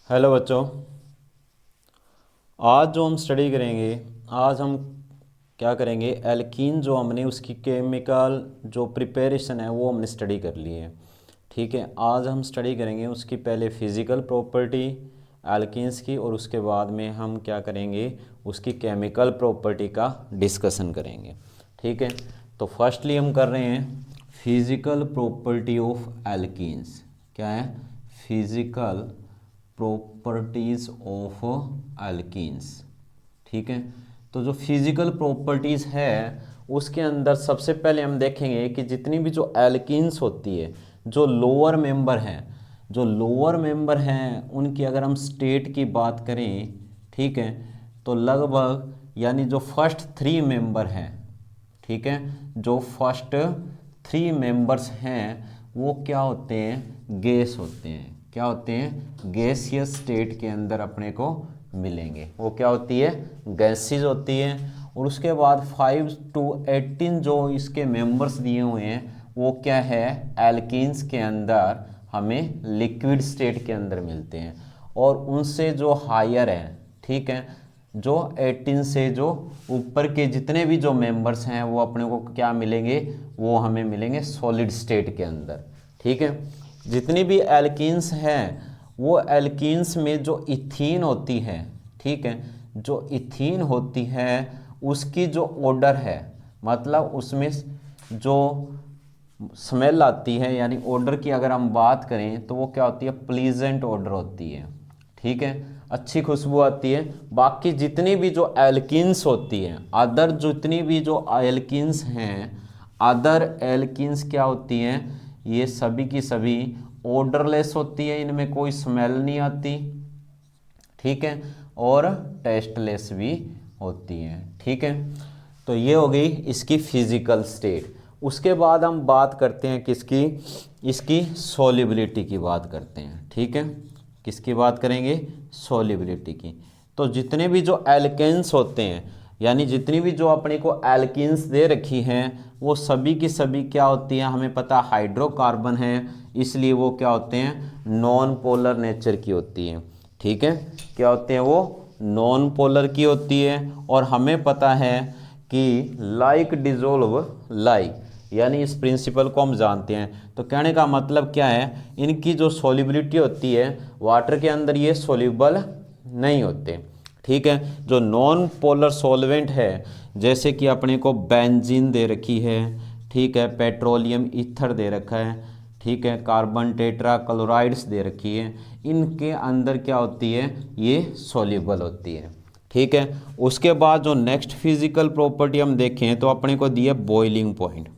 Hello बच्चों। आज जो हम स्टडी करेंगे, आज हम क्या करेंगे, एल्कीन जो हमने उसकी केमिकल जो प्रिपरेशन है वो हमने स्टडी कर ली है। ठीक है, आज हम स्टडी करेंगे उसकी पहले फिज़िकल प्रॉपर्टी एल्कीन्स की, और उसके बाद में हम क्या करेंगे, उसकी केमिकल प्रॉपर्टी का डिस्कशन करेंगे। ठीक है, तो फर्स्टली हम कर रहे हैं फिज़िकल प्रॉपर्टी ऑफ एल्कीन्स। क्या है? Physical properties of alkenes. ठीक है, तो जो फिज़िकल प्रॉपर्टीज़ है उसके अंदर सबसे पहले हम देखेंगे कि जितनी भी जो एल्कीन्स होती है, जो लोअर मेंबर हैं उनकी अगर हम स्टेट की बात करें, ठीक है, तो लगभग यानी जो फर्स्ट थ्री मेंबर हैं, ठीक है, जो फर्स्ट थ्री मेंबर्स हैं वो क्या होते हैं, गैस होते हैं। क्या होते हैं? गैसियस स्टेट के अंदर अपने को मिलेंगे। वो क्या होती है? गैसेज होती है। और उसके बाद 5 to 18 जो इसके मेंबर्स दिए हुए हैं वो क्या है, एल्कीन्स के अंदर हमें लिक्विड स्टेट के अंदर मिलते हैं। और उनसे जो हायर है, ठीक है, जो 18 से जो ऊपर के जितने भी जो मेंबर्स हैं वो अपने को क्या मिलेंगे, वो हमें मिलेंगे सॉलिड स्टेट के अंदर। ठीक है, जितनी भी एल्कीन्स हैं वो एल्कीन्स में जो इथीन होती है, ठीक है, जो इथीन होती है उसकी जो ओडर है, मतलब उसमें जो स्मेल आती है, यानी ओडर की अगर हम बात करें तो वो क्या होती है, प्लीजेंट ओडर होती है। ठीक है, अच्छी खुशबू आती है। बाकी जितनी भी जो एल्कीन्स होती हैं, अदर जितनी भी जो एल्कीन्स हैं, अदर एल्कीन्स क्या होती हैं, ये सभी की सभी ओडरलेस होती है, इनमें कोई स्मेल नहीं आती। ठीक है, और टेस्टलेस भी होती हैं। ठीक है, तो ये हो गई इसकी फिजिकल स्टेट। उसके बाद हम बात करते हैं किसकी, इसकी सॉल्युबिलिटी की बात करते हैं। ठीक है, किसकी बात करेंगे, सॉल्युबिलिटी की। तो जितने भी जो एल्केन्स होते हैं, यानी जितनी भी जो अपने को एल्कीन्स दे रखी हैं वो सभी की सभी क्या होती हैं, हमें पता हाइड्रोकार्बन है, इसलिए वो क्या होते हैं, नॉन पोलर नेचर की होती हैं। ठीक है, क्या होते हैं वो, नॉन पोलर की होती है। और हमें पता है कि लाइक डिजोल्व लाइक, यानी इस प्रिंसिपल को हम जानते हैं। तो कहने का मतलब क्या है, इनकी जो सॉल्युबिलिटी होती है वाटर के अंदर ये सॉल्युबल नहीं होते। ठीक है, जो नॉन पोलर सॉल्वेंट है, जैसे कि अपने को बेंजीन दे रखी है, ठीक है, पेट्रोलियम ईथर दे रखा है, ठीक है, कार्बन टेट्रा क्लोराइड्स दे रखी है, इनके अंदर क्या होती है, ये सॉल्युबल होती है। ठीक है, उसके बाद जो नेक्स्ट फिजिकल प्रॉपर्टी हम देखें तो अपने को दी है बॉइलिंग पॉइंट।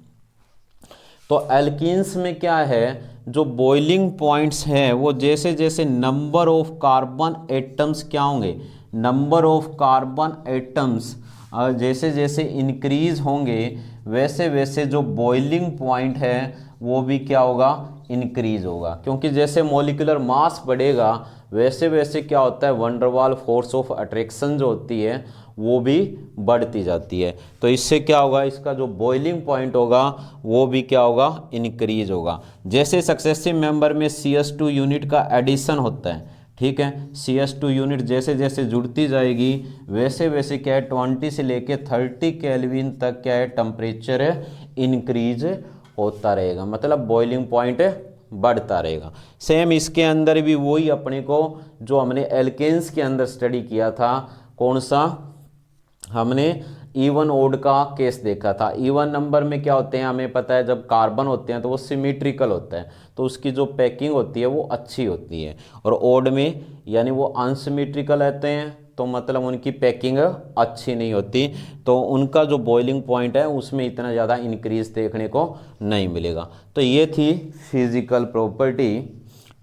तो एल्कीन्स में क्या है, जो बॉइलिंग पॉइंट्स हैं वो जैसे जैसे नंबर ऑफ कार्बन एटम्स क्या होंगे, नंबर ऑफ कार्बन एटम्स जैसे जैसे इंक्रीज होंगे वैसे वैसे जो बॉइलिंग पॉइंट है वो भी क्या होगा, इंक्रीज होगा। क्योंकि जैसे मॉलिक्यूलर मास बढ़ेगा वैसे वैसे क्या होता है, वंडरवाल फोर्स ऑफ अट्रैक्शन जो होती है वो भी बढ़ती जाती है। तो इससे क्या होगा, इसका जो बॉइलिंग पॉइंट होगा वो भी क्या होगा, इंक्रीज होगा। जैसे सक्सेसिव मेंबर में CS2 यूनिट का एडिशन होता है, ठीक है, CS2 यूनिट जैसे जैसे जुड़ती जाएगी वैसे वैसे क्या है, 20 से लेके 30 केल्विन तक क्या है, टेम्परेचर इंक्रीज होता रहेगा, मतलब बॉइलिंग पॉइंट बढ़ता रहेगा। सेम इसके अंदर भी वही अपने को जो हमने एल्केन्स के अंदर स्टडी किया था, कौन सा, हमने इवन ओड का केस देखा था। इवन नंबर में क्या होते हैं, हमें पता है जब कार्बन होते हैं तो वो सिमेट्रिकल होता है, तो उसकी जो पैकिंग होती है वो अच्छी होती है। और ओड में यानी वो अनसिमेट्रिकल रहते हैं तो मतलब उनकी पैकिंग अच्छी नहीं होती, तो उनका जो बॉइलिंग पॉइंट है उसमें इतना ज़्यादा इंक्रीज देखने को नहीं मिलेगा। तो ये थी फिजिकल प्रॉपर्टी।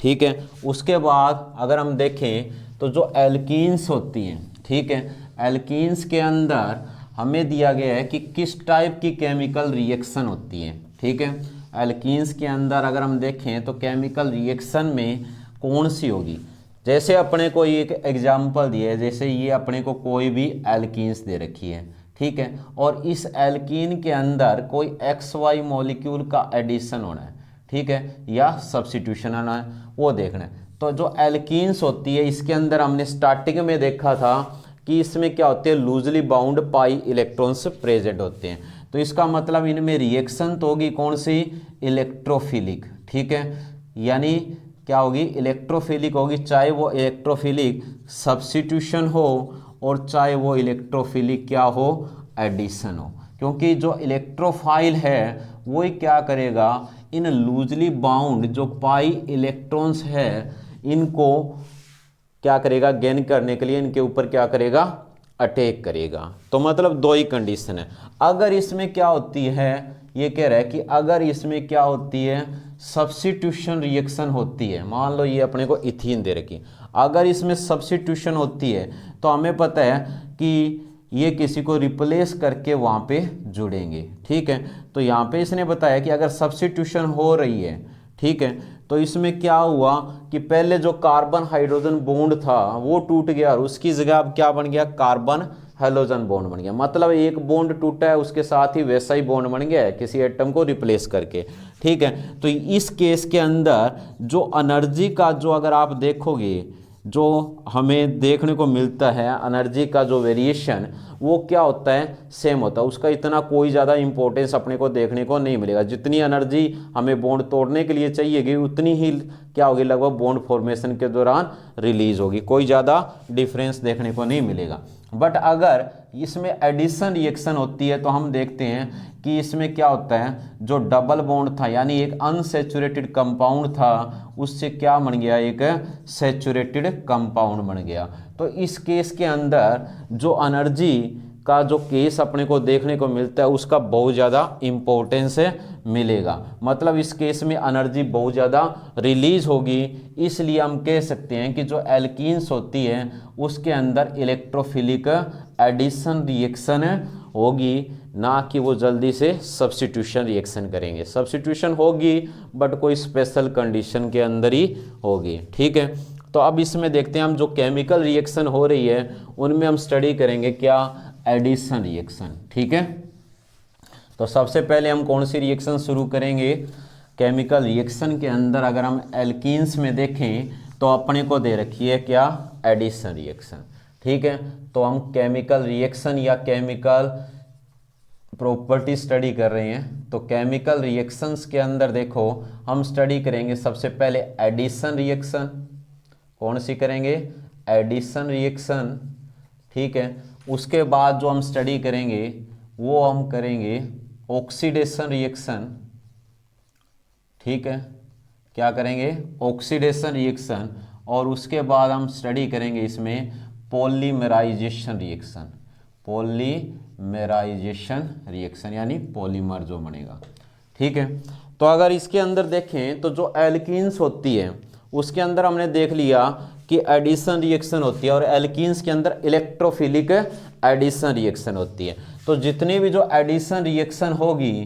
ठीक है, उसके बाद अगर हम देखें तो जो एल्कीन्स होती हैं, ठीक है, एल्कीन्स के अंदर हमें दिया गया है कि किस टाइप की केमिकल रिएक्शन होती है। ठीक है, एल्कीन्स के अंदर अगर हम देखें तो केमिकल रिएक्शन में कौन सी होगी, जैसे अपने को एक एग्जाम्पल दिया है, जैसे ये अपने को कोई भी एल्कीन्स दे रखी है, ठीक है, और इस एल्कीन के अंदर कोई XY मॉलिक्यूल का एडिशन होना है, ठीक है, या सब्स्टिट्यूशन आना है, वो देखना है। तो जो एल्कीन्स होती है इसके अंदर हमने स्टार्टिंग में देखा था कि इसमें क्या होते हैं, loosely bound pi electrons present होते हैं। तो इसका मतलब इनमें रिएक्शन तो होगी कौन सी, इलेक्ट्रोफिलिक, ठीक है, यानी क्या होगी, इलेक्ट्रोफिलिक होगी, चाहे वो इलेक्ट्रोफिलिक सब्स्टिट्यूशन हो और चाहे वो इलेक्ट्रोफिलिक क्या हो, एडिशन हो। क्योंकि जो इलेक्ट्रोफाइल है वही क्या करेगा, इन लूजली बाउंड जो पाई इलेक्ट्रॉन्स है इनको क्या करेगा, गेन करने के लिए इनके ऊपर क्या करेगा, अटैक करेगा। तो मतलब दो ही कंडीशन है। अगर इसमें क्या होती है, ये कह रहा है कि अगर इसमें क्या होती है, सब्स्टिट्यूशन रिएक्शन होती है, मान लो ये अपने को इथीन दे रखी, अगर इसमें सब्स्टिट्यूशन होती है तो हमें पता है कि ये किसी को रिप्लेस करके वहाँ पे जुड़ेंगे, ठीक है। तो यहाँ पे इसने बताया कि अगर सब्स्टिट्यूशन हो रही है, ठीक है, तो इसमें क्या हुआ कि पहले जो कार्बन हाइड्रोजन बॉन्ड था वो टूट गया और उसकी जगह अब क्या बन गया, कार्बन हेलोजन बॉन्ड बन गया। मतलब एक बॉन्ड टूटा है उसके साथ ही वैसा ही बॉन्ड बन गया है किसी एटम को रिप्लेस करके, ठीक है। तो इस केस के अंदर जो एनर्जी का जो अगर आप देखोगे जो हमें देखने को मिलता है एनर्जी का जो वेरिएशन वो क्या होता है, सेम होता है, उसका इतना कोई ज़्यादा इंपॉर्टेंस अपने को देखने को नहीं मिलेगा। जितनी एनर्जी हमें बॉन्ड तोड़ने के लिए चाहिएगी उतनी ही क्या होगी, लगभग बॉन्ड फॉर्मेशन के दौरान रिलीज होगी, कोई ज़्यादा डिफरेंस देखने को नहीं मिलेगा। बट अगर इसमें एडिशन रिएक्शन होती है तो हम देखते हैं कि इसमें क्या होता है, जो डबल बॉन्ड था यानी एक अनसैचुरेटेड कंपाउंड था उससे क्या बन गया, एक सैचुरेटेड कंपाउंड बन गया। तो इस केस के अंदर जो एनर्जी का जो केस अपने को देखने को मिलता है उसका बहुत ज़्यादा इम्पोर्टेंस मिलेगा। मतलब इस केस में एनर्जी बहुत ज़्यादा रिलीज होगी, इसलिए हम कह सकते हैं कि जो एल्कीन्स होती है उसके अंदर इलेक्ट्रोफिलिक एडिशन रिएक्शन होगी, ना कि वो जल्दी से सब्स्टिट्यूशन रिएक्शन करेंगे। सब्स्टिट्यूशन होगी बट कोई स्पेशल कंडीशन के अंदर ही होगी, ठीक है। तो अब इसमें देखते हैं हम जो केमिकल रिएक्शन हो रही है उनमें हम स्टडी करेंगे क्या, एडिशन रिएक्शन, ठीक है। तो सबसे पहले हम कौन सी रिएक्शन शुरू करेंगे, केमिकल रिएक्शन के अंदर अगर हम एल्कीन्स में देखें तो अपने को दे रखी है क्या, एडिशन रिएक्शन, ठीक है। तो हम केमिकल रिएक्शन या केमिकल प्रॉपर्टी स्टडी कर रहे हैं। तो केमिकल रिएक्शंस के अंदर देखो हम स्टडी करेंगे सबसे पहले एडिशन रिएक्शन, कौन सी करेंगे, एडिशन रिएक्शन, ठीक है। उसके बाद जो हम स्टडी करेंगे वो हम करेंगे ऑक्सीडेशन रिएक्शन, ठीक है, क्या करेंगे, ऑक्सीडेशन रिएक्शन। और उसके बाद हम स्टडी करेंगे इसमें पॉलीमराइजेशन रिएक्शन, पॉलीमराइजेशन रिएक्शन यानी पॉलीमर जो बनेगा, ठीक है। तो अगर इसके अंदर देखें तो जो एल्कीन्स होती है उसके अंदर हमने देख लिया कि एडिशन रिएक्शन होती है और एल्कीन्स के अंदर इलेक्ट्रोफिलिक एडिशन रिएक्शन होती है। तो जितनी भी जो एडिशन रिएक्शन होगी,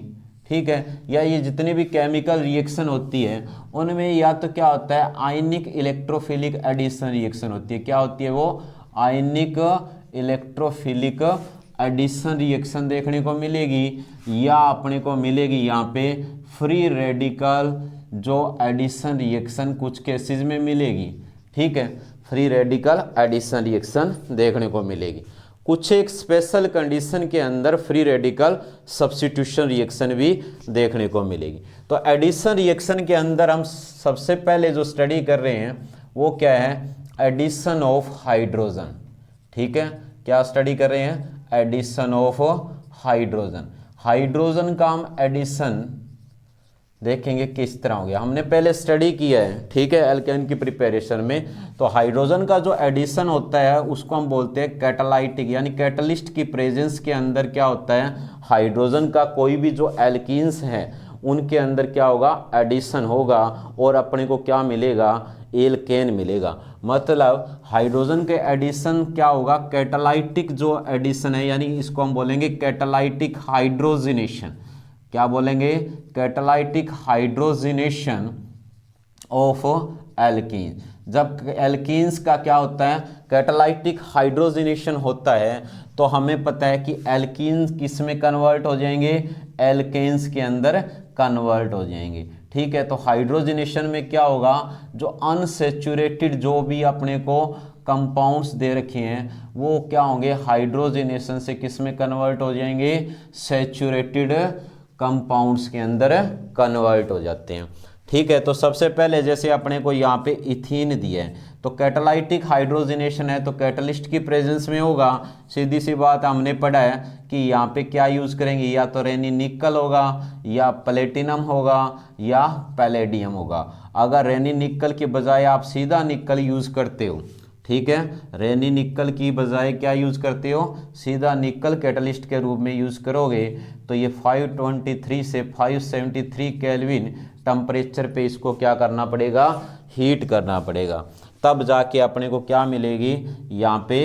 ठीक है, या ये जितनी भी केमिकल रिएक्शन होती है उनमें या तो क्या होता है, आयनिक इलेक्ट्रोफिलिक एडिशन रिएक्शन होती है। क्या होती है वो, आयनिक इलेक्ट्रोफिलिक एडिशन रिएक्शन देखने को मिलेगी, या अपने को मिलेगी यहाँ पे फ्री रेडिकल जो एडिशन रिएक्शन कुछ केसेस में मिलेगी, ठीक है, फ्री रेडिकल एडिशन रिएक्शन देखने को मिलेगी। कुछ एक स्पेशल कंडीशन के अंदर फ्री रेडिकल सब्स्टिट्यूशन रिएक्शन भी देखने को मिलेगी। तो एडिशन रिएक्शन के अंदर हम सबसे पहले जो स्टडी कर रहे हैं वो क्या है, एडिशन ऑफ हाइड्रोजन, ठीक है। क्या स्टडी कर रहे हैं, एडिशन ऑफ हाइड्रोजन। हाइड्रोजन का हम एडिशन देखेंगे किस तरह हो गया, हमने पहले स्टडी किया है, ठीक है, एल्केन की प्रिपरेशन में। तो हाइड्रोजन का जो एडिशन होता है उसको हम बोलते हैं कैटालाइटिक, यानी कैटलिस्ट की प्रेजेंस के अंदर क्या होता है, हाइड्रोजन का कोई भी जो एल्कीन्स हैं उनके अंदर क्या होगा, एडिशन होगा और अपने को क्या मिलेगा, एल्केन मिलेगा। मतलब हाइड्रोजन के एडिशन क्या होगा, कैटालाइटिक जो एडिशन है, यानी इसको हम बोलेंगे कैटालाइटिक हाइड्रोजिनेशन। क्या बोलेंगे, कैटालाइटिक हाइड्रोजिनेशन ऑफ एल्कीन। जब एल्कीन्स का क्या होता है, कैटालाइटिक हाइड्रोजिनेशन होता है तो हमें पता है कि एल्कीन्स किस में कन्वर्ट हो जाएंगे, एल्केन्स के अंदर कन्वर्ट हो जाएंगे, ठीक है। तो हाइड्रोजनेशन में क्या होगा, जो अनसेचुरेटेड जो भी अपने को कंपाउंड्स दे रखे हैं वो क्या होंगे, हाइड्रोजनेशन से किस में कन्वर्ट हो जाएंगे, सैचुरेटेड कंपाउंड्स के अंदर कन्वर्ट हो जाते हैं। ठीक है। तो सबसे पहले जैसे अपने को यहाँ पे इथीन दिया है, तो कैटालाइटिक हाइड्रोजनेशन है तो कैटलिस्ट की प्रेजेंस में होगा। सीधी सी बात हमने पढ़ा है कि यहाँ पे क्या यूज़ करेंगे, या तो रेनी निकल होगा, या प्लेटिनम होगा, या पैलेडियम होगा। अगर रेनी निकल के बजाय आप सीधा निकल यूज़ करते हो, ठीक है, रेनी निकल की बजाय क्या यूज़ करते हो, सीधा निकल कैटलिस्ट के रूप में यूज़ करोगे, तो ये 523 से 573 केल्विन टेम्परेचर पे इसको क्या करना पड़ेगा, हीट करना पड़ेगा, तब जाके अपने को क्या मिलेगी, यहाँ पे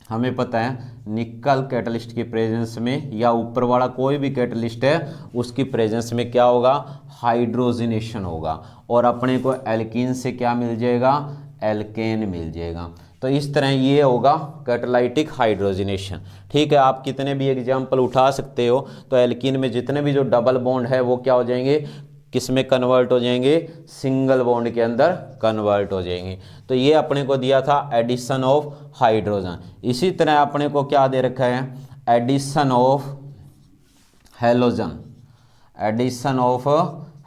हमें पता है निकल कैटलिस्ट की प्रेजेंस में या ऊपर वाला कोई भी कैटलिस्ट है उसकी प्रेजेंस में क्या होगा, हाइड्रोजनेशन होगा, और अपने को एल्कीन से क्या मिल जाएगा, एल्केन मिल जाएगा। तो इस तरह ये होगा कैटालाइटिक हाइड्रोजनेशन। ठीक है। आप कितने भी एग्जाम्पल उठा सकते हो, तो एल्कीन में जितने भी जो डबल बॉन्ड है वो क्या हो जाएंगे, किस में कन्वर्ट हो जाएंगे, सिंगल बॉन्ड के अंदर कन्वर्ट हो जाएंगे। तो ये अपने को दिया था एडिशन ऑफ हाइड्रोजन। इसी तरह अपने को क्या दे रखा है, addition of halogen, addition of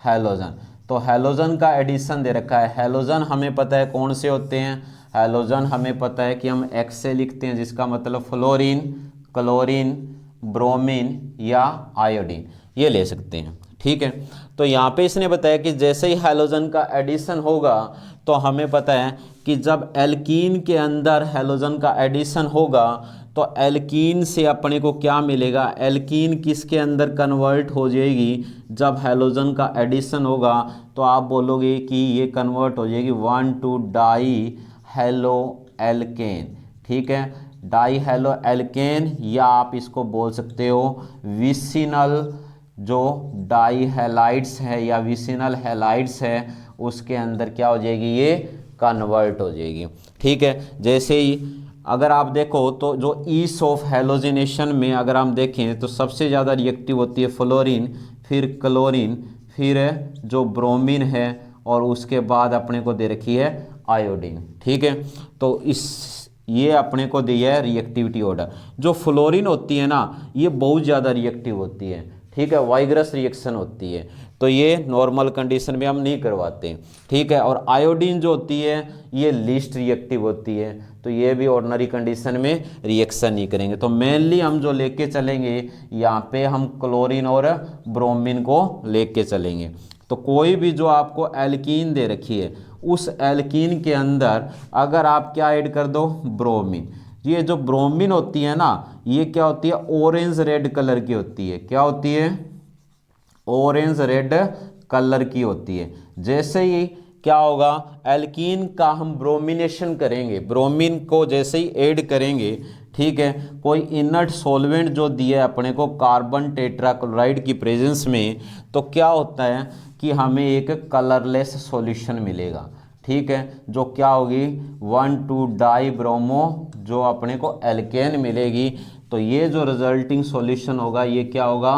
halogen. तो हेलोजन का एडिशन दे रखा है। हेलोजन हमें पता है कौन से होते हैं, हेलोजन हमें पता है कि हम एक्स से लिखते हैं, जिसका मतलब फ्लोरीन, क्लोरीन, ब्रोमीन या आयोडीन, ये ले सकते हैं। ठीक है। तो यहाँ पे इसने बताया कि जैसे ही हेलोजन का एडिशन होगा तो हमें पता है कि जब एल्कीन के अंदर हेलोजन का एडिशन होगा तो एल्कीन से अपने को क्या मिलेगा, एल्कीन किसके अंदर कन्वर्ट हो जाएगी, जब हेलोजन का एडिशन होगा तो आप बोलोगे कि ये कन्वर्ट हो जाएगी 1,2 डाई हेलो एल्केन। ठीक है, डाई हेलो एल्केन, या आप इसको बोल सकते हो विसिनल, जो डाई हैलाइड्स है या विसिनल हैलाइड्स है उसके अंदर क्या हो जाएगी, ये कन्वर्ट हो जाएगी। ठीक है। जैसे ही अगर आप देखो तो जो ईस ऑफ हेलोजिनेशन में अगर हम देखें तो सबसे ज़्यादा रिएक्टिव होती है फ्लोरीन, फिर क्लोरीन, फिर जो ब्रोमीन है, और उसके बाद अपने को दे रखी है आयोडीन। ठीक है। तो ये अपने को दिया है रिएक्टिविटी ऑर्डर। जो फ्लोरीन होती है ना, ये बहुत ज़्यादा रिएक्टिव होती है। ठीक है, वाइग्रस रिएक्शन होती है, तो ये नॉर्मल कंडीशन में हम नहीं करवाते। ठीक है। और आयोडीन जो होती है ये लीस्ट रिएक्टिव होती है, तो ये भी ऑर्डिनरी कंडीशन में रिएक्शन नहीं करेंगे। तो मेनली हम जो लेके चलेंगे यहाँ पे हम क्लोरीन और ब्रोमीन को लेके चलेंगे। तो कोई भी जो आपको एल्कीन दे रखी है उस एल्कीन के अंदर अगर आप क्या ऐड कर दो, ब्रोमीन। ये जो ब्रोमीन होती है ना, ये क्या होती है, ऑरेंज रेड कलर की होती है। क्या होती है, ऑरेंज रेड कलर की होती है। जैसे ही क्या होगा, एल्कीन का हम ब्रोमिनेशन करेंगे, ब्रोमीन को जैसे ही ऐड करेंगे, ठीक है, कोई इनर्ट सॉल्वेंट जो दिया है अपने को कार्बन टेट्राक्लोराइड की प्रेजेंस में, तो क्या होता है कि हमें एक कलरलेस सॉल्यूशन मिलेगा। ठीक है, जो क्या होगी 1,2 डाई ब्रोमो, जो अपने को एल्केन मिलेगी। तो ये जो रिजल्टिंग सॉल्यूशन होगा ये क्या होगा,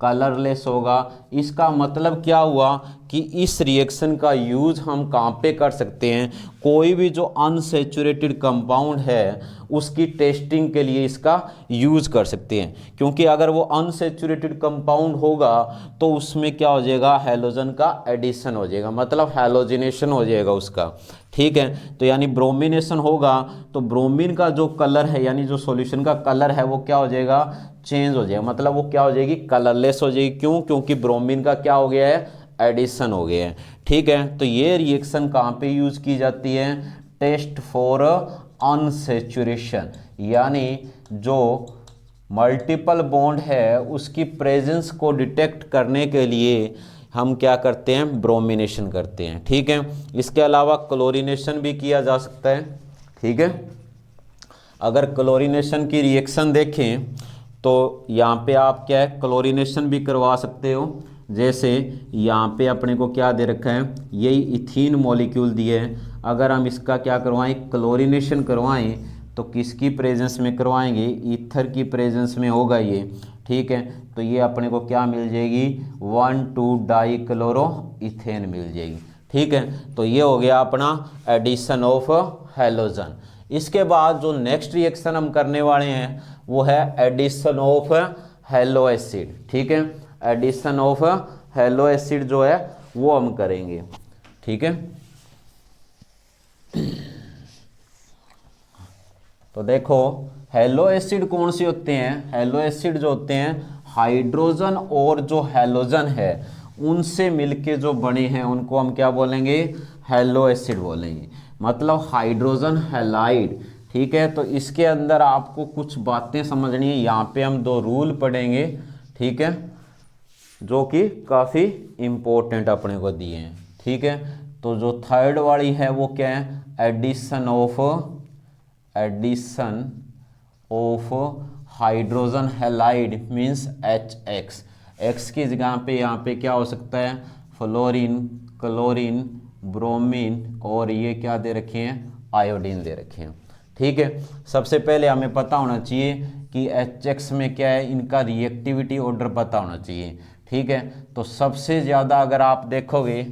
कलरलेस होगा। इसका मतलब क्या हुआ कि इस रिएक्शन का यूज़ हम कहाँ पे कर सकते हैं, कोई भी जो अनसेचुरेटेड कंपाउंड है उसकी टेस्टिंग के लिए इसका यूज़ कर सकते हैं। क्योंकि अगर वो अनसेचुरेटेड कंपाउंड होगा तो उसमें क्या हो जाएगा, हैलोजन का एडिशन हो जाएगा, मतलब हैलोजिनेशन हो जाएगा उसका। ठीक है, तो यानी ब्रोमिनेशन होगा तो ब्रोमीन का जो कलर है, यानी जो सॉल्यूशन का कलर है वो क्या हो जाएगा, चेंज हो जाएगा, मतलब वो क्या हो जाएगी, कलरलेस हो जाएगी। क्यों, क्योंकि ब्रोमीन का क्या हो गया है, एडिशन हो गया है। ठीक है, तो ये रिएक्शन कहाँ पे यूज़ की जाती है, टेस्ट फॉर अनसेचुरेशन, यानी जो मल्टीपल बॉन्ड है उसकी प्रेजेंस को डिटेक्ट करने के लिए हम क्या करते हैं, ब्रोमिनेशन करते हैं। ठीक है, इसके अलावा क्लोरीनेशन भी किया जा सकता है। ठीक है, अगर क्लोरीनेशन की रिएक्शन देखें तो यहाँ पे आप क्या है, क्लोरीनेशन भी करवा सकते हो। जैसे यहाँ पे अपने को क्या दे रखा है, यही इथीन मॉलिक्यूल दिए हैं, अगर हम इसका क्या करवाएं, क्लोरीनेशन करवाएं तो किसकी प्रेजेंस में करवाएंगे, ईथर की प्रेजेंस में होगा ये। ठीक है। तो ये अपने को क्या मिल जाएगी, 1,2-डाइक्लोरोइथेन मिल जाएगी, ठीक है। तो ये हो गया अपना एडिशन ऑफ हैलोजन। इसके बाद जो नेक्स्ट रिएक्शन हम करने वाले हैं वो है एडिशन ऑफ हैलो एसिड, ठीक है। एडिशन ऑफ हैलो एसिड जो है वो हम करेंगे, ठीक है। तो देखो हैलो एसिड कौन से होते हैं, हैलो एसिड जो होते हैं हाइड्रोजन और जो हैलोजन है उनसे मिलके जो बने हैं उनको हम क्या बोलेंगे, हैलो एसिड बोलेंगे, मतलब हाइड्रोजन हैलाइड, ठीक है। तो इसके अंदर आपको कुछ बातें समझनी है, यहाँ पे हम 2 रूल पढ़ेंगे, ठीक है, जो कि काफ़ी इम्पोर्टेंट अपने को दिए हैं, ठीक है। तो जो थर्ड वाली है वो क्या है, addition of hydrogen halide means HX, X की जगह पे यहाँ पे क्या हो सकता है, फ्लोरीन, क्लोरीन, ब्रोमीन और ये क्या दे रखे हैं, आयोडीन दे रखे हैं, ठीक है। सबसे पहले हमें पता होना चाहिए कि HX में क्या है, इनका रिएक्टिविटी ऑर्डर पता होना चाहिए, ठीक है। तो सबसे ज़्यादा अगर आप देखोगे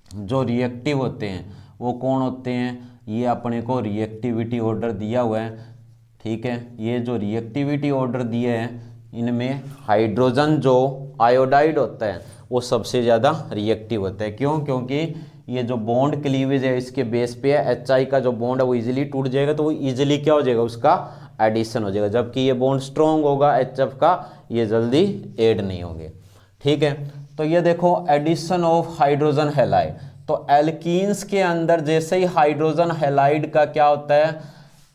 जो रिएक्टिव होते हैं वो कौन होते हैं, ये अपने को रिएक्टिविटी ऑर्डर दिया हुआ है, ठीक है। ये जो रिएक्टिविटी ऑर्डर दिए हैं इनमें हाइड्रोजन जो आयोडाइड होता है वो सबसे ज़्यादा रिएक्टिव होता है, क्यों, क्योंकि ये जो बॉन्ड क्लीवेज है इसके बेस पे है, HI का जो बॉन्ड है वो इजीली टूट जाएगा, तो वो इजीली क्या हो जाएगा, उसका एडिशन हो जाएगा, जबकि ये बॉन्ड स्ट्रॉन्ग होगा HF का, ये जल्दी ऐड नहीं होंगे, ठीक है। तो ये देखो एडिशन ऑफ हाइड्रोजन हैलाइड, तो एल्कीन्स के अंदर जैसे ही हाइड्रोजन हैलाइड का क्या होता है,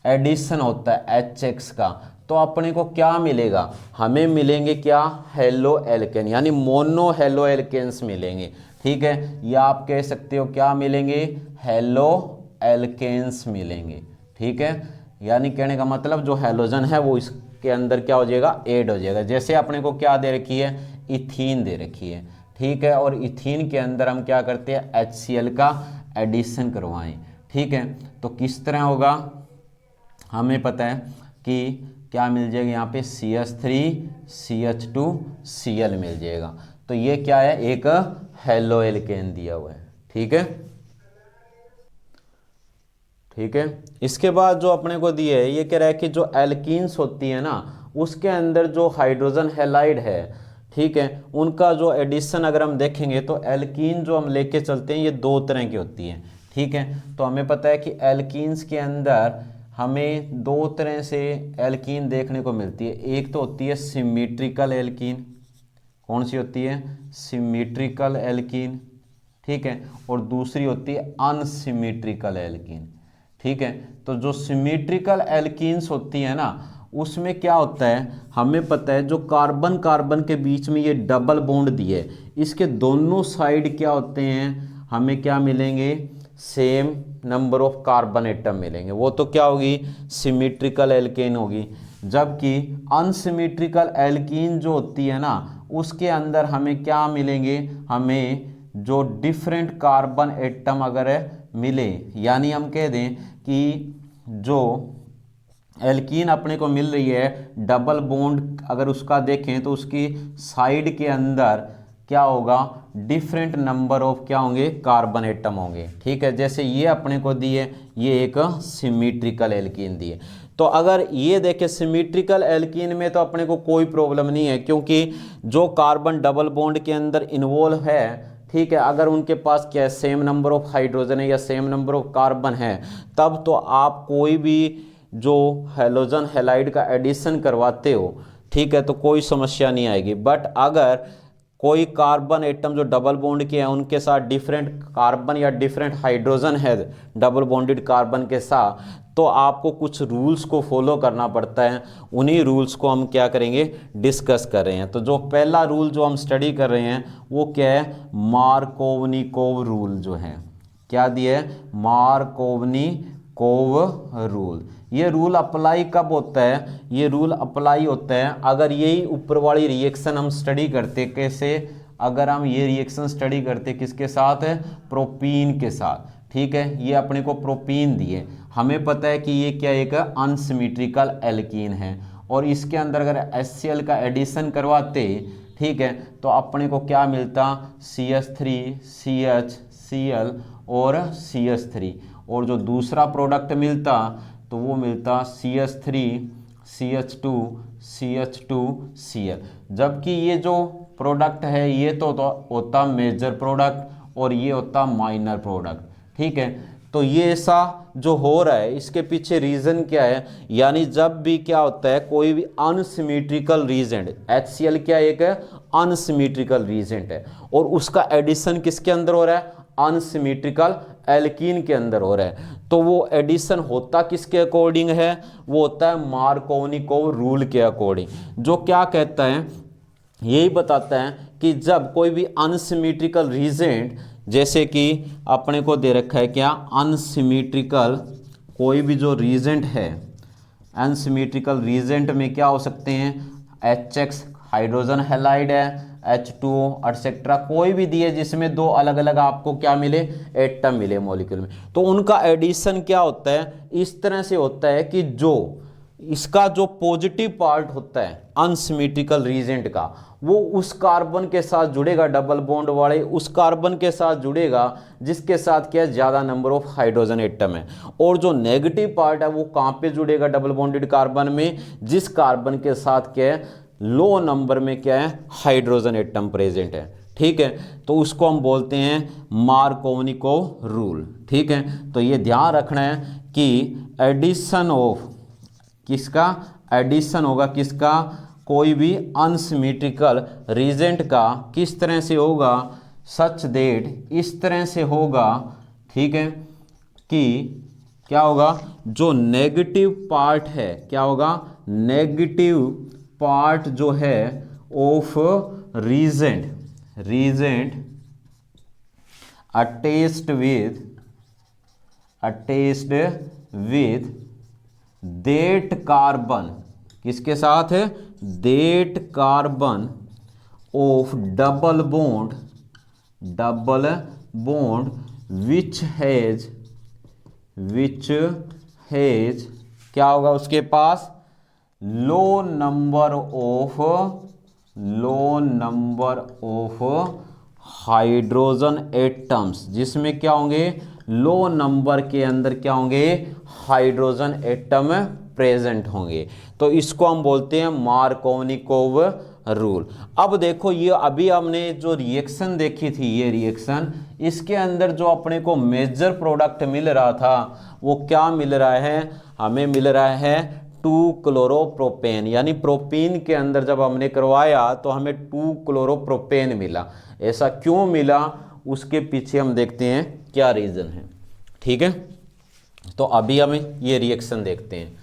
एडिशन होता है HX का, तो अपने को क्या मिलेगा, हमें मिलेंगे क्या, हेलो एल्केन, यानी मोनो हेलो एल्केन्स मिलेंगे, ठीक है। या आप कह सकते हो क्या मिलेंगे, हेलो एल्केन्स मिलेंगे, ठीक है। यानी कहने का मतलब जो हैलोजन है वो इसके अंदर क्या हो जाएगा, ऐड हो जाएगा। जैसे अपने को क्या दे रखी है, इथीन दे रखी है, ठीक है, और इथीन के अंदर हम क्या करते हैं, HCl का एडिशन करवाएं, ठीक है। तो किस तरह होगा, हमें पता है कि क्या मिल जाएगा, यहाँ पे CH3CH2Cl मिल जाएगा, तो ये क्या है, एक हेलो एल्केन दिया हुआ है, ठीक है, ठीक है। इसके बाद जो अपने को दिए है ये कह रहा है कि जो एल्कीन्स होती है ना उसके अंदर जो हाइड्रोजन हैलाइड है, ठीक है, उनका जो एडिशन अगर हम देखेंगे तो एल्कीन जो हम लेके चलते हैं ये 2 तरह की होती हैं, ठीक है। तो हमें पता है कि एल्कीन्स के अंदर हमें 2 तरह से एल्कीन देखने को मिलती है, एक तो होती है सिमेट्रिकल एल्कीन, कौन सी होती है, सिमेट्रिकल एल्कीन, ठीक है, और दूसरी होती है अनसिमेट्रिकल एल्कीन, ठीक है। तो जो सिमेट्रिकल एल्कीन्स होती है ना उसमें क्या होता है, हमें पता है जो कार्बन कार्बन के बीच में ये डबल बॉन्ड दिए है, इसके दोनों साइड क्या होते हैं, हमें क्या मिलेंगे, same number of carbon atom मिलेंगे, वो तो क्या होगी, सिमेट्रिकल एल्केन होगी। जबकि अनसिमेट्रिकल एल्कीन जो होती है ना उसके अंदर हमें क्या मिलेंगे, हमें जो डिफरेंट कार्बन एटम अगर मिले, यानी हम कह दें कि जो एल्कीन अपने को मिल रही है डबल बॉन्ड अगर उसका देखें तो उसकी साइड के अंदर क्या होगा, डिफरेंट नंबर ऑफ क्या होंगे, कार्बन एटम होंगे, ठीक है। जैसे ये अपने को दिए, ये एक सिमेट्रिकल एल्कीन दिए। तो अगर ये देखें सिमेट्रिकल एल्कीन में तो अपने को कोई प्रॉब्लम नहीं है, क्योंकि जो कार्बन डबल बॉन्ड के अंदर इन्वॉल्व है, ठीक है, अगर उनके पास क्या है, सेम नंबर ऑफ हाइड्रोजन है या सेम नंबर ऑफ कार्बन है, तब तो आप कोई भी जो हैलोजन हैलाइड का एडिशन करवाते हो, ठीक है, तो कोई समस्या नहीं आएगी। बट अगर कोई कार्बन एटम जो डबल बॉन्ड के हैं उनके साथ डिफरेंट कार्बन या डिफरेंट हाइड्रोजन है डबल बॉन्डेड कार्बन के साथ, तो आपको कुछ रूल्स को फॉलो करना पड़ता है, उन्हीं रूल्स को हम क्या करेंगे, डिस्कस कर रहे हैं। तो जो पहला रूल जो हम स्टडी कर रहे हैं वो क्या है, मार्कोवनिकोव रूल जो है, क्या दिया है, मार्कोवनिकोव रूल। ये रूल अप्लाई कब होता है, ये रूल अप्लाई होता है अगर यही ऊपर वाली रिएक्शन हम स्टडी करते, कैसे, अगर हम ये रिएक्शन स्टडी करते किसके साथ है, प्रोपीन के साथ, ठीक है। ये अपने को प्रोपीन दिए, हमें पता है कि ये क्या एक अनसिमेट्रिकल एल्कीन है, और इसके अंदर अगर HCl का एडिशन करवाते, ठीक है, तो अपने को क्या मिलता, CH3 CH Cl और CH3, और जो दूसरा प्रोडक्ट मिलता तो वो मिलता CH3 CH2 CH2 Cl। जबकि ये जो प्रोडक्ट है ये तो होता मेजर प्रोडक्ट और ये होता माइनर प्रोडक्ट, ठीक है। तो ये ऐसा जो हो रहा है इसके पीछे रीज़न क्या है, यानी जब भी क्या होता है कोई भी अनसिमेट्रिकल रीजेंट, HCl क्या एक अनसिमेट्रिकल रीजेंट है और उसका एडिशन किसके अंदर हो रहा है, अनसिमेट्रिकल एल्कीन के अंदर हो रहा है, तो वो एडिशन होता किसके अकॉर्डिंग है, वो होता है मार्कोनिकोव रूल के अकॉर्डिंग, जो क्या कहता है, यही बताता है कि जब कोई भी अनसिमेट्रिकल रीजेंट, जैसे कि अपने को दे रखा है क्या, अनसिमेट्रिकल कोई भी जो रीजेंट है, अनसिमेट्रिकल रीजेंट में क्या हो सकते हैं, HX हाइड्रोजन हैलाइड है, H2O एटसेट्रा, कोई भी दिए जिसमें दो अलग अलग आपको क्या मिले, एटम मिले मॉलिक्यूल में, तो उनका एडिशन क्या होता है, इस तरह से होता है कि जो इसका जो पॉजिटिव पार्ट होता है अनसिमेट्रिकल रीजेंट का, वो उस कार्बन के साथ जुड़ेगा, डबल बॉन्ड वाले उस कार्बन के साथ जुड़ेगा जिसके साथ क्या है, ज़्यादा नंबर ऑफ हाइड्रोजन एटम है, और जो नेगेटिव पार्ट है वो कहाँ पे जुड़ेगा, डबल बॉन्डेड कार्बन में, जिस कार्बन के साथ क्या है, लो नंबर में क्या है, हाइड्रोजन एटम प्रेजेंट है, ठीक है। तो उसको हम बोलते हैं मार्कोनिकोव रूल, ठीक है। तो ये ध्यान रखना है कि एडिशन ऑफ किसका, एडिशन होगा किसका, कोई भी अनसिमेट्रिकल रीजेंट का किस तरह से होगा, सच दैट, इस तरह से होगा, ठीक है, कि क्या होगा, जो नेगेटिव पार्ट है, क्या होगा, नेगेटिव पार्ट जो है of reagent attached with that carbon, किसके साथ है, that carbon of double bond which has क्या होगा उसके पास, low number of hydrogen atoms, जिसमें क्या होंगे, लो नंबर के अंदर क्या होंगे, हाइड्रोजन एटम प्रेजेंट होंगे, तो इसको हम बोलते हैं मार्कोनिकोव रूल। अब देखो ये अभी हमने जो रिएक्शन देखी थी, ये रिएक्शन, इसके अंदर जो अपने को मेजर प्रोडक्ट मिल रहा था वो क्या मिल रहा है, हमें मिल रहा है 2-क्लोरोप्रोपेन, यानी प्रोपीन के अंदर जब हमने करवाया तो हमें 2-क्लोरोप्रोपेन मिला। ऐसा क्यों मिला, उसके पीछे हम देखते हैं क्या रीज़न है, ठीक है। तो अभी हम ये रिएक्शन देखते हैं।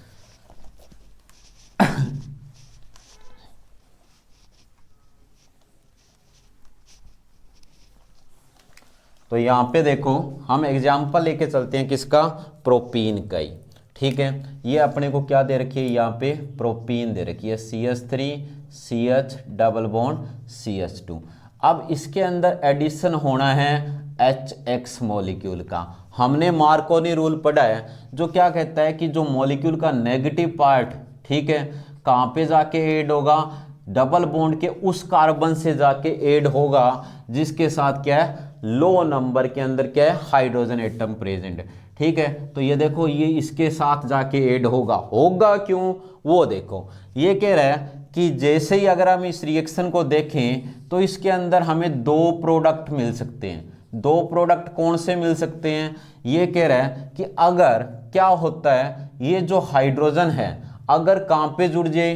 तो यहाँ पे देखो हम एग्जाम्पल लेके चलते हैं किसका, प्रोपीन का ही, ठीक है। ये अपने को क्या दे रखी है, यहाँ पे प्रोपीन दे रखी है, CH3 CH double bond CH2। अब इसके अंदर एडिशन होना है HX मॉलिक्यूल का। हमने मार्कोनी रूल पढ़ा है जो क्या कहता है कि जो मॉलिक्यूल का नेगेटिव पार्ट, ठीक है, कहाँ पे जाके ऐड होगा, डबल बॉन्ड के उस कार्बन से जाके ऐड होगा जिसके साथ क्या है, लो नंबर के अंदर क्या है, हाइड्रोजन एटम प्रेजेंट है, ठीक है। तो ये देखो ये इसके साथ जाके ऐड होगा क्यों, वो देखो ये कह रहा है कि जैसे ही अगर हम इस रिएक्शन को देखें तो इसके अंदर हमें दो प्रोडक्ट मिल सकते हैं। दो प्रोडक्ट कौन से मिल सकते हैं, ये कह रहा है कि अगर क्या होता है, ये जो हाइड्रोजन है अगर कहाँ पे जुड़ जाए,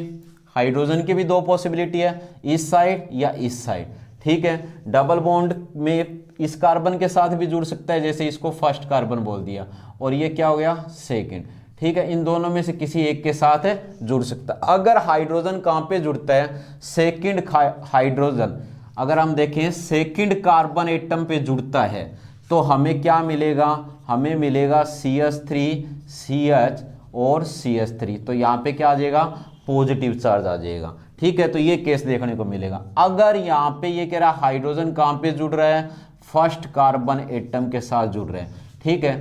हाइड्रोजन की भी दो पॉसिबिलिटी है, इस साइड या इस साइड, ठीक है। डबल बॉन्ड में इस कार्बन के साथ भी जुड़ सकता है, जैसे इसको फर्स्ट कार्बन बोल दिया, और ये क्या हो गया, सेकंड, ठीक है। इन दोनों में से किसी एक के साथ है जुड़ सकता है। अगर हाइड्रोजन कहाँ पे जुड़ता है, सेकंड हाइड्रोजन, अगर हम देखें सेकंड कार्बन एटम पे जुड़ता है तो हमें क्या मिलेगा, हमें मिलेगा CH3 CH और CH3, तो यहाँ पे क्या आ जाएगा, पॉजिटिव चार्ज आ जाएगा, ठीक है। तो ये केस देखने को मिलेगा। अगर यहाँ पे ये कह रहा है हाइड्रोजन कहाँ पे जुड़ रहा है, फर्स्ट कार्बन एटम के साथ जुड़ रहे हैं, ठीक है,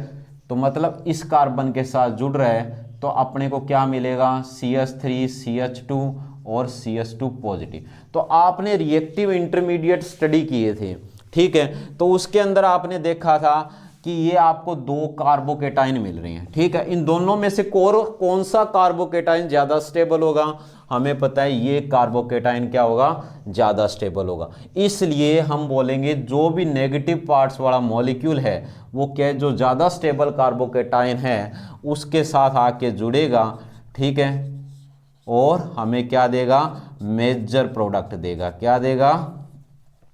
तो मतलब इस कार्बन के साथ जुड़ रहा है, तो अपने को क्या मिलेगा, CH3 CH2 और CH2 पॉजिटिव। तो आपने रिएक्टिव इंटरमीडिएट स्टडी किए थे, ठीक है, तो उसके अंदर आपने देखा था कि ये आपको 2 कार्बोकेटाइन मिल रही हैं, ठीक है। इन दोनों में से कौन सा कार्बोकेटाइन ज़्यादा स्टेबल होगा, हमें पता है ये कार्बोकेटाइन क्या होगा, ज़्यादा स्टेबल होगा। इसलिए हम बोलेंगे जो भी नेगेटिव पार्ट्स वाला मॉलिक्यूल है वो क्या है, जो ज़्यादा स्टेबल कार्बोकेटाइन है उसके साथ आके जुड़ेगा, ठीक है, और हमें क्या देगा, मेजर प्रोडक्ट देगा। क्या देगा,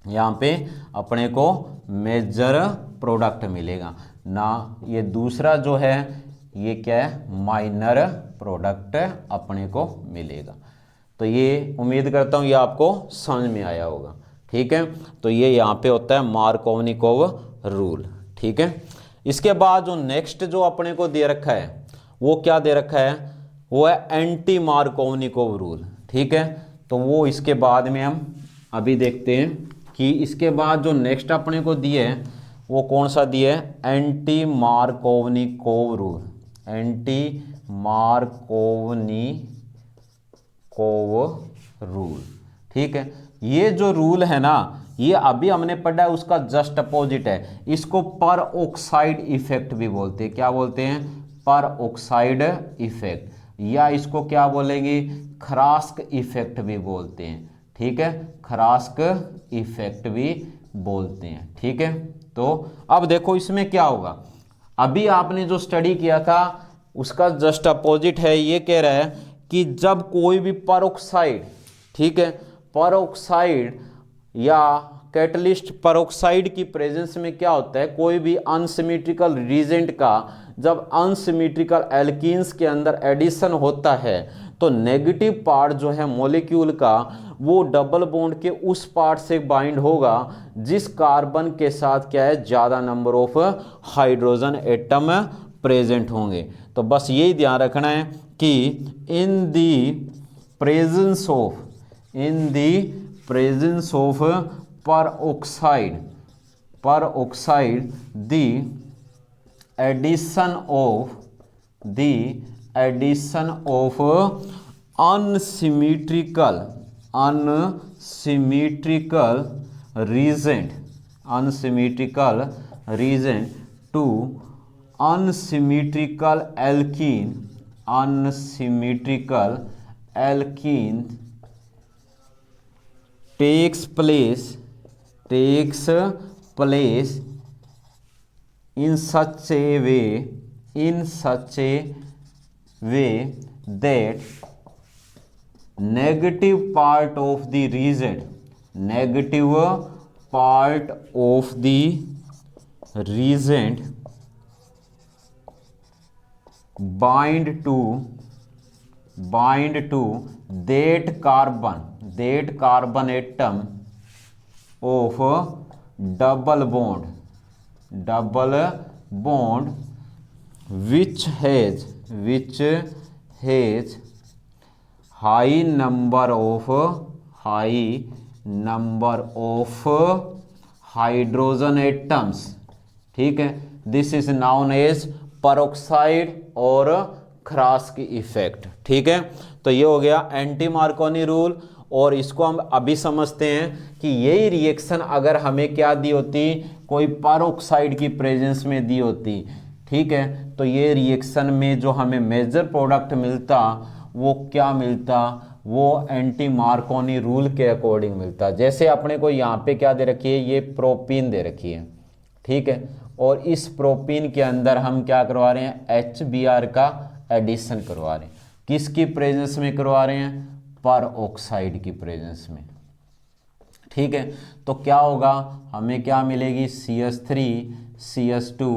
यहाँ पे अपने को मेजर प्रोडक्ट मिलेगा ना। ये दूसरा जो है ये क्या है, माइनर प्रोडक्ट अपने को मिलेगा। तो ये उम्मीद करता हूँ ये आपको समझ में आया होगा, ठीक है। तो ये यहाँ पे होता है मार्कोवनिकोव रूल, ठीक है। इसके बाद जो नेक्स्ट जो अपने को दे रखा है वो क्या दे रखा है, वो है एंटी मार्कोवनिकोव रूल, ठीक है। तो वो इसके बाद में हम अभी देखते हैं कि इसके बाद जो नेक्स्ट अपने को दिए है वो कौन सा दिया है, anti Markovnikov rule, anti Markovnikov rule, ठीक है। ये जो रूल है ना, ये अभी हमने पढ़ा है उसका जस्ट अपोजिट है। इसको पर ऑक्साइड इफेक्ट भी बोलते हैं। क्या बोलते हैं, पर ऑक्साइड इफेक्ट, या इसको क्या बोलेंगे, ख्रास्क इफेक्ट भी बोलते हैं, ठीक है, ख्रास्क इफेक्ट भी बोलते हैं, ठीक है। तो अब देखो इसमें क्या होगा, अभी आपने जो स्टडी किया था उसका जस्ट अपोजिट है। ये कह रहा है कि जब कोई भी परऑक्साइड, ठीक है, परऑक्साइड या कैटलिस्ट परऑक्साइड की प्रेजेंस में क्या होता है, कोई भी अनसिमेट्रिकल रीजेंट का जब अनसिमेट्रिकल एल्कीन्स के अंदर एडिशन होता है तो नेगेटिव पार्ट जो है मॉलिक्यूल का वो डबल बॉन्ड के उस पार्ट से बाइंड होगा जिस कार्बन के साथ क्या है, ज़्यादा number of hydrogen atom present होंगे। तो बस यही ध्यान रखना है कि in the presence of peroxide the addition of unsymmetrical reagent to unsymmetrical alkene takes place in such a way that negative part of the reagent bind to that carbon atom of double bond which has high number of hydrogen atoms, ठीक है। This is known as peroxide और ख्रास्क effect, ठीक है। तो ये हो गया anti Markovnikov rule. और इसको हम अभी समझते हैं कि यही रिएक्शन अगर हमें क्या दी होती, कोई पेरोक्साइड की प्रेजेंस में दी होती, ठीक है, तो ये रिएक्शन में जो हमें मेजर प्रोडक्ट मिलता वो क्या मिलता, वो एंटी मार्कोनी रूल के अकॉर्डिंग मिलता। जैसे अपने को यहाँ पे क्या दे रखी है, ये प्रोपीन दे रखी है, ठीक है, और इस प्रोपीन के अंदर हम क्या करवा रहे हैं, HBr का एडिशन करवा रहे हैं। किसकी प्रेजेंस में करवा रहे हैं, पर ऑक्साइड की प्रेजेंस में, ठीक है। तो क्या होगा, हमें क्या मिलेगी, CH3 CH2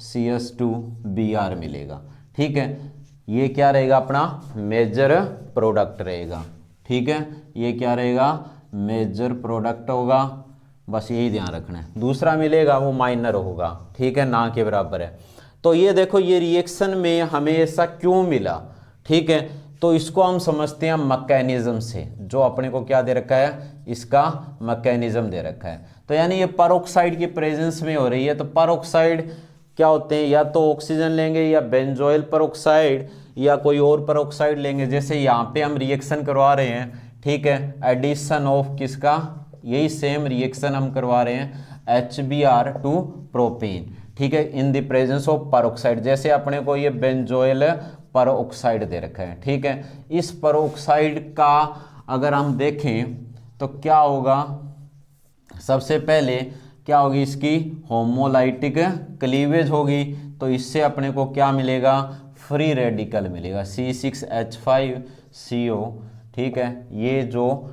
CH2Br मिलेगा, ठीक है। ये क्या रहेगा, अपना मेजर प्रोडक्ट रहेगा, ठीक है। ये क्या रहेगा, मेजर प्रोडक्ट होगा, बस यही ध्यान रखना है। दूसरा मिलेगा वो माइनर होगा, ठीक है, ना के बराबर है। तो ये देखो ये रिएक्शन में हमें ऐसा क्यों मिला, ठीक है। तो इसको हम समझते हैं मैकेनिज्म से, जो अपने को क्या दे रखा है, इसका मैकेनिज्म दे रखा है। तो यानी ये पेरोक्साइड की प्रेजेंस में हो रही है। तो पेरोक्साइड क्या होते हैं, या तो ऑक्सीजन लेंगे या बेंजोइल पेरोक्साइड या कोई और पेरोक्साइड लेंगे, जैसे यहाँ पे हम रिएक्शन करवा रहे हैं, ठीक है, एडिशन ऑफ किसका, यही सेम रिएक्शन हम करवा रहे हैं HBr टू प्रोपेन, ठीक है, in the presence of peroxide. जैसे अपने को ये बेंजोइल पेरोक्साइड दे रखा है, ठीक है, इस पेरोक्साइड का अगर हम देखें तो क्या होगा, सबसे पहले क्या होगी, इसकी होमोलाइटिक क्लीवेज होगी, तो इससे अपने को क्या मिलेगा, फ्री रेडिकल मिलेगा C6H5CO, ठीक है, ये जो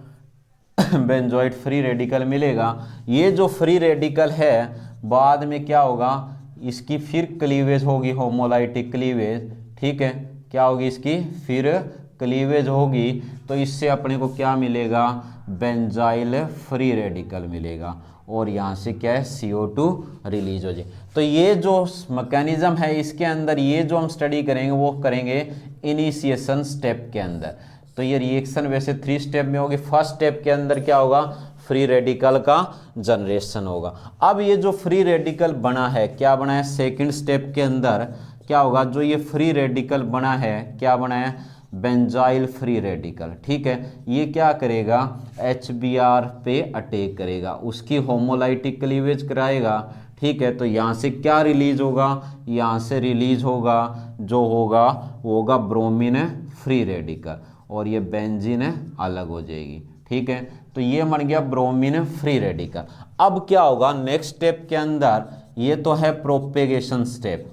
बेंजोइड फ्री रेडिकल मिलेगा। ये जो फ्री रेडिकल है बाद में क्या होगा, इसकी फिर क्लीवेज होगी, होमोलाइटिक क्लीवेज, ठीक है, क्या होगी इसकी फिर क्लीवेज होगी, तो इससे अपने को क्या मिलेगा, बेंजाइल फ्री रेडिकल मिलेगा, और यहाँ से क्या है, CO2 रिलीज हो जाए। तो ये जो मैकेनिज्म है इसके अंदर, ये जो हम स्टडी करेंगे वो करेंगे इनिशिएशन स्टेप के अंदर। तो ये रिएक्शन वैसे 3 स्टेप में होगी। फर्स्ट स्टेप के अंदर क्या होगा, फ्री रेडिकल का जनरेशन होगा। अब ये जो फ्री रेडिकल बना है, क्या बना है, सेकंड स्टेप के अंदर क्या होगा, जो ये फ्री रेडिकल बना है, क्या बना है, बेंजाइल फ्री रेडिकल, ठीक है, ये क्या करेगा, HBr पे अटैक करेगा, उसकी होमोलाइटिक क्लीवेज कराएगा, ठीक है, तो यहाँ से क्या रिलीज होगा, यहाँ से रिलीज होगा जो होगा वो होगा ब्रोमीन फ्री रेडिकल, और ये बेंजीन अलग हो जाएगी, ठीक है, तो ये बन गया ब्रोमीन फ्री रेडिकल। अब क्या होगा नेक्स्ट स्टेप के अंदर, ये तो है प्रोपेगेशन स्टेप,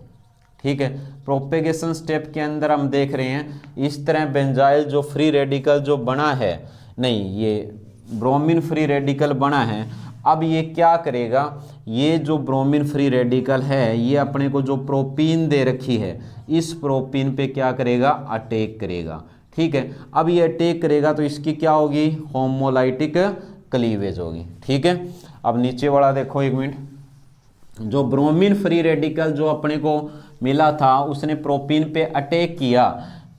ठीक है, प्रोपेगेशन स्टेप के अंदर हम देख रहे हैं इस तरह बेंजाइल जो फ्री रेडिकल जो बना है, नहीं ये ब्रोमीन फ्री रेडिकल बना है। अब ये क्या करेगा, ये जो ब्रोमीन फ्री रेडिकल है ये अपने को जो प्रोपीन दे रखी है, इस प्रोपीन पे क्या करेगा, अटैक करेगा, ठीक है। अब ये अटैक करेगा तो इसकी क्या होगी, होमोलाइटिक क्लीवेज होगी, ठीक है। अब नीचे वाला देखो एक मिनट, जो ब्रोमीन फ्री रेडिकल जो अपने को मिला था उसने प्रोपीन पे अटैक किया,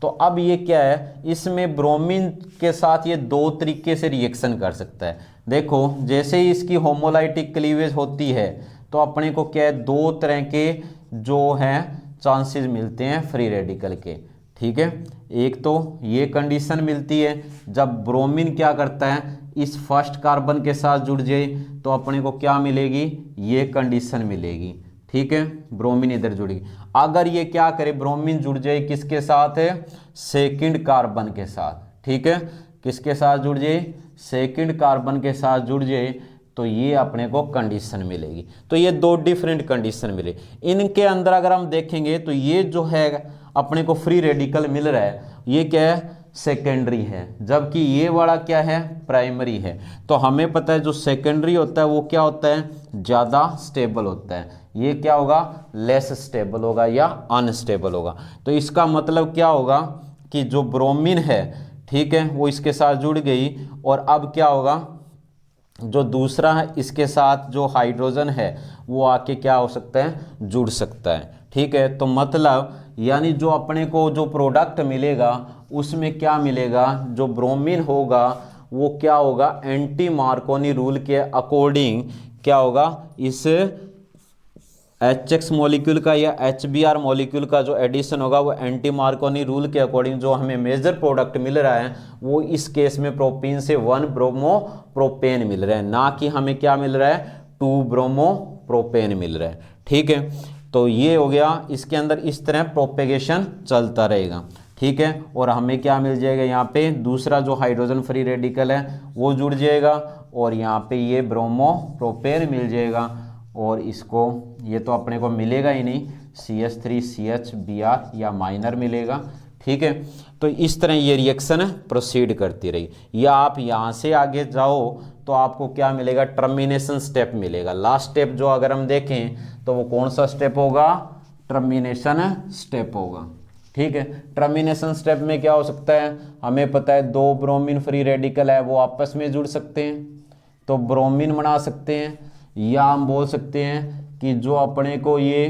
तो अब ये क्या है, इसमें ब्रोमीन के साथ ये 2 तरीके से रिएक्शन कर सकता है। देखो जैसे ही इसकी होमोलाइटिक क्लीवेज होती है तो अपने को क्या है, 2 तरह के जो हैं चांसेस मिलते हैं फ्री रेडिकल के, ठीक है। एक तो ये कंडीशन मिलती है जब ब्रोमीन क्या करता है, इस फर्स्ट कार्बन के साथ जुड़ जाए तो अपने को क्या मिलेगी, ये कंडीशन मिलेगी, ठीक है, ब्रोमीन इधर जुड़ेगी। अगर ये क्या करे, ब्रोमीन जुड़ जाए किसके साथ है, सेकंड कार्बन के साथ, ठीक है, किसके साथ जुड़ जाए, सेकंड कार्बन के साथ जुड़ जाए, तो ये अपने को कंडीशन मिलेगी। तो ये 2 डिफरेंट कंडीशन मिले। इनके अंदर अगर हम देखेंगे तो ये जो है अपने को फ्री रेडिकल मिल रहा है, ये क्या है, सेकेंडरी है, जबकि ये वाला क्या है, प्राइमरी है। तो हमें पता है जो सेकेंडरी होता है वो क्या होता है, ज़्यादा स्टेबल होता है, ये क्या होगा, लेस स्टेबल होगा या अनस्टेबल होगा। तो इसका मतलब क्या होगा कि जो ब्रोमीन है, ठीक है, वो इसके साथ जुड़ गई, और अब क्या होगा, जो दूसरा है इसके साथ जो हाइड्रोजन है वो आके क्या हो सकता है, जुड़ सकता है, ठीक है। तो मतलब यानी जो अपने को जो प्रोडक्ट मिलेगा उसमें क्या मिलेगा, जो ब्रोमीन होगा वो क्या होगा, एंटी मार्कोनी रूल के अकॉर्डिंग क्या होगा, इस HX मॉलिक्यूल का या HBr मॉलिक्यूल का जो एडिशन होगा वो एंटी मार्कोनी रूल के अकॉर्डिंग जो हमें मेजर प्रोडक्ट मिल रहा है वो इस केस में प्रोपीन से 1 ब्रोमो प्रोपेन मिल रहा है, ना कि हमें क्या मिल रहा है, 2 ब्रोमो प्रोपेन मिल रहा है, ठीक है। तो ये हो गया, इसके अंदर इस तरह प्रोपेगेशन चलता रहेगा, ठीक है। और हमें क्या मिल जाएगा, यहाँ पे दूसरा जो हाइड्रोजन फ्री रेडिकल है वो जुड़ जाएगा, और यहाँ पे ये ब्रोमो प्रोपेन मिल जाएगा, और इसको ये तो अपने को मिलेगा ही नहीं, CH3CHBr या माइनर मिलेगा, ठीक है। तो इस तरह ये रिएक्शन प्रोसीड करती रही, या आप यहाँ से आगे जाओ तो आपको क्या मिलेगा, टर्मिनेशन स्टेप मिलेगा। लास्ट स्टेप जो अगर हम देखें तो वो कौन सा स्टेप होगा, टर्मिनेशन स्टेप होगा, ठीक है। टर्मिनेशन स्टेप में क्या हो सकता है, हमें पता है 2 ब्रोमीन फ्री रेडिकल है वो आपस में जुड़ सकते हैं तो ब्रोमीन बना सकते हैं, या हम बोल सकते हैं कि जो अपने को ये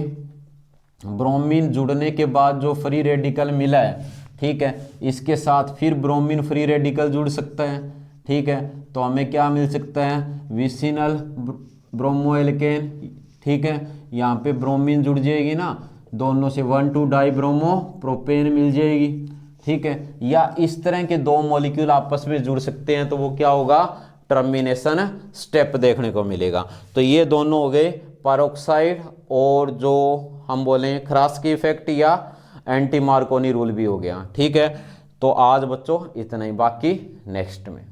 ब्रोमीन जुड़ने के बाद जो फ्री रेडिकल मिला है, ठीक है, इसके साथ फिर ब्रोमीन फ्री रेडिकल जुड़ सकता है, ठीक है। तो हमें क्या मिल सकता है, विसिनल ब्रोमोएल्केन, ठीक है, यहाँ पे ब्रोमीन जुड़ जाएगी ना, दोनों से 1,2 डाइब्रोमो प्रोपेन मिल जाएगी, ठीक है। या इस तरह के दो मॉलिक्यूल आपस में जुड़ सकते हैं तो वो क्या होगा, टर्मिनेशन स्टेप देखने को मिलेगा। तो ये दोनों हो गए पेरोक्साइड और जो हम बोले ख्रास्की इफेक्ट या एंटी मार्कोनी रूल भी हो गया, ठीक है। तो आज बच्चों इतना ही, बाकी नेक्स्ट में।